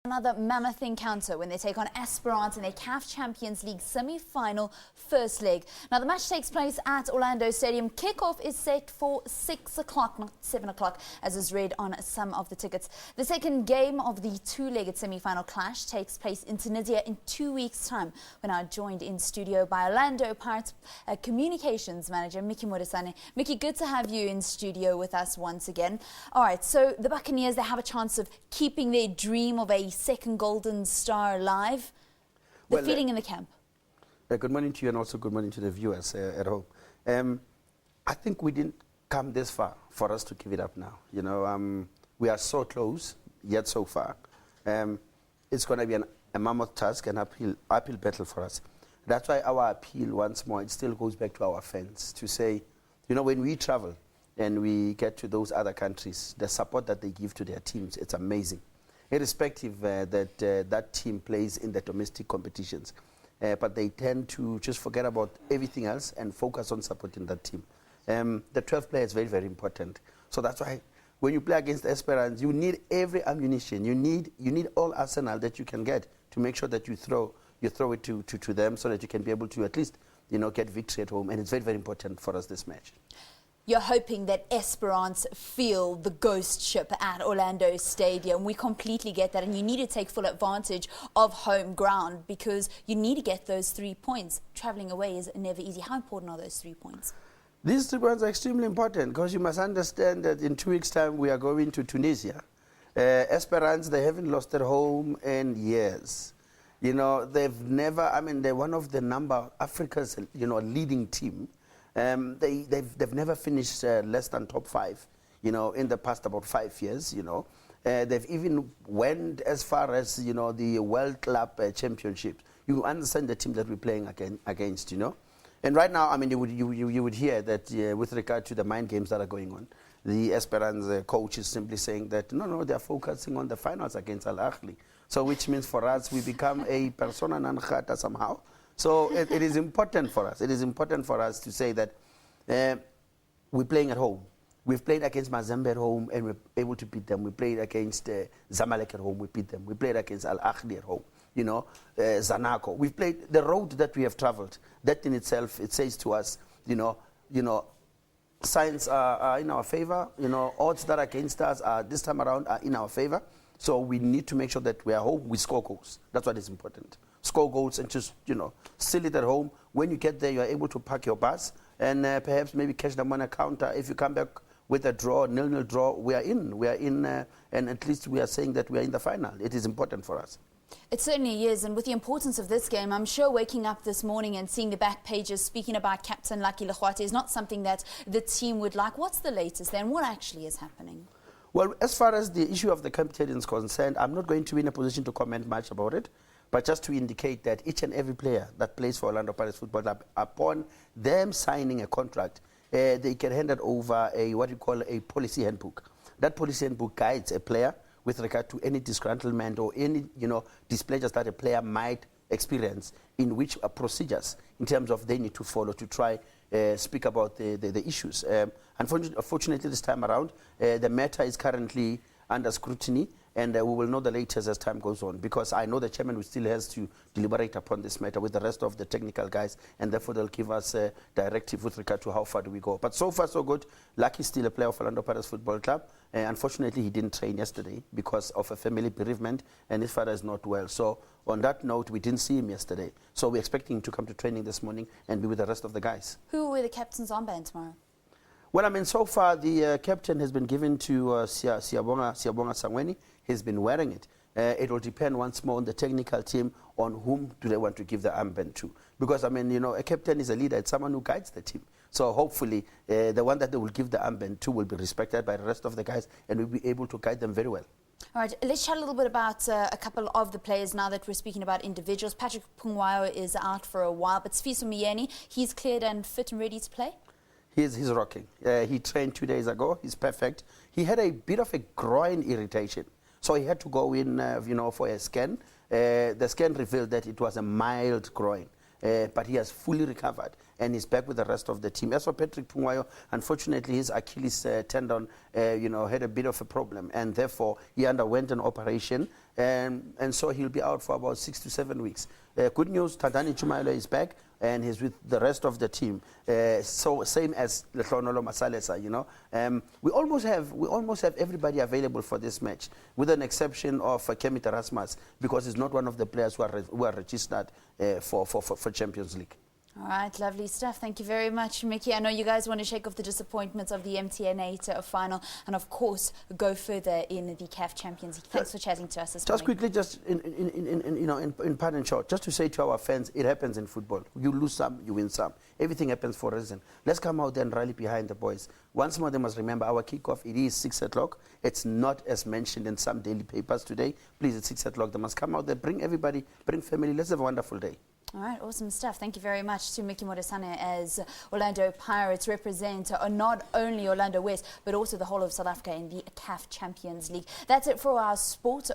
Another mammoth encounter when they take on Esperance in their CAF Champions League semi-final first leg. Now the match takes place at Orlando Stadium. Kickoff is set for 6 o'clock, not 7 o'clock, as is read on some of the tickets. The second game of the two-legged semi-final clash takes place in Tunisia in 2 weeks' time. We're now joined in studio by Orlando Pirates communications manager Mickey Modisane. Mickey, good to have you in studio with us once again. All right, so the Buccaneers, they have a chance of keeping their dream of a second golden star alive. The feeling in the camp. Good morning to you, and also good morning to the viewers at home. I think we didn't come this far for us to give it up now. You know, we are so close, yet so far. It's going to be a mammoth task, an uphill battle for us. That's why our appeal, once more, it still goes back to our fans to say, you know, when we travel and we get to those other countries, the support that they give to their teams, it's amazing. Irrespective that that team plays in the domestic competitions. But they tend to just forget about everything else and focus on supporting that team. The 12th player is very, very important. So that's why when you play against Esperance, you need every ammunition. You need all arsenal that you can get to make sure that you throw it to them so that you can be able to at least, you know, get victory at home. And it's very, very important for us this match. You're hoping that Esperance feel the ghost ship at Orlando Stadium. We completely get that, and you need to take full advantage of home ground because you need to get those 3 points. Travelling away is never easy. How important are those 3 points? These 3 points are extremely important because you must understand that in 2 weeks' time we are going to Tunisia. Esperance, they haven't lost at home in years. You know, they've never, I mean, they're one of the Africa's, you know, leading team. They've never finished less than top 5, you know, in the past about 5 years, you know. They've even went as far as, you know, the World Club Championship. You understand the team that we're playing against, you know. And right now, I mean, you would hear that with regard to the mind games that are going on, the Esperance coach is simply saying that, no, they're focusing on the finals against Al Ahly. So which means for us, we become a persona non grata somehow. So it is important for us. It is important for us to say that we're playing at home. We've played against Mazembe at home and we're able to beat them. We played against Zamalek at home. We beat them. We played against Al Ahly at home. You know, Zanaco. We've played the road that we have traveled. That in itself, it says to us, you know, signs are in our favor. You know, odds that are against us this time around are in our favor. So we need to make sure that we are home. We score goals. That's what is important. Score goals and just, you know, seal it at home. When you get there, you are able to park your bus and perhaps maybe catch them on a counter. If you come back with a draw, nil-nil draw, we are in. We are in, and at least we are saying that we are in the final. It is important for us. It certainly is, and with the importance of this game, I'm sure waking up this morning and seeing the back pages speaking about Captain Lucky Lechwate is not something that the team would like. What's the latest there, and what actually is happening? Well, as far as the issue of the captain is concerned, I'm not going to be in a position to comment much about it. But just to indicate that each and every player that plays for Orlando Pirates Football Club, upon them signing a contract, they can hand it over what you call a policy handbook. That policy handbook guides a player with regard to any disgruntlement or any, you know, displeasures that a player might experience, in which procedures in terms of they need to follow to try speak about the issues. Unfortunately, this time around, the matter is currently under scrutiny, and we will know the latest as time goes on, because I know the chairman still has to deliberate upon this matter with the rest of the technical guys, and therefore they'll give us a directive with regard to how far do we go. But so far, so good. Lucky is still a player of Orlando Pirates Football Club. Unfortunately, he didn't train yesterday because of a family bereavement, and his father is not well. So on that note, we didn't see him yesterday. So we're expecting him to come to training this morning and be with the rest of the guys. Who will wear the captain's armband tomorrow? Well, I mean, so far the captain has been given to Siyabonga Sangweni. He's been wearing it. It will depend once more on the technical team on whom do they want to give the armband to. Because, I mean, you know, a captain is a leader. It's someone who guides the team. So hopefully the one that they will give the armband to will be respected by the rest of the guys and will be able to guide them very well. All right, let's chat a little bit about a couple of the players now that we're speaking about individuals. Patrick Pungwayo is out for a while, but Sfiso Miyeni, he's cleared and fit and ready to play? He's rocking. He trained 2 days ago. He's perfect. He had a bit of a groin irritation, so he had to go in, you know, for a scan. The scan revealed that it was a mild groin. but he has fully recovered and is back with the rest of the team. As for Patrick Pungwayo, unfortunately his Achilles tendon had a bit of a problem, and therefore he underwent an operation, and so he'll be out for about 6 to 7 weeks. Good news, Tandani Chumayelo is back and he's with the rest of the team. So same as Lehlonolo Masalesa, we almost have everybody available for this match, with an exception of Kemit Erasmus, because he's not one of the players who are registered for Champions League. All right, lovely stuff. Thank you very much, Mickey. I know you guys want to shake off the disappointments of the MTN 8 final and, of course, go further in the CAF Champions League. Thanks for chatting to us this morning. Just quickly, just in part and short, just to say to our fans, it happens in football. You lose some, you win some. Everything happens for a reason. Let's come out there and rally behind the boys. Once more, they must remember our kickoff, it is 6 o'clock. It's not as mentioned in some daily papers today. Please, it's 6 o'clock. They must come out there, bring everybody, bring family. Let's have a wonderful day. All right, awesome stuff. Thank you very much to Mickey Modisane, as Orlando Pirates represent not only Orlando West, but also the whole of South Africa in the CAF Champions League. That's it for our sport.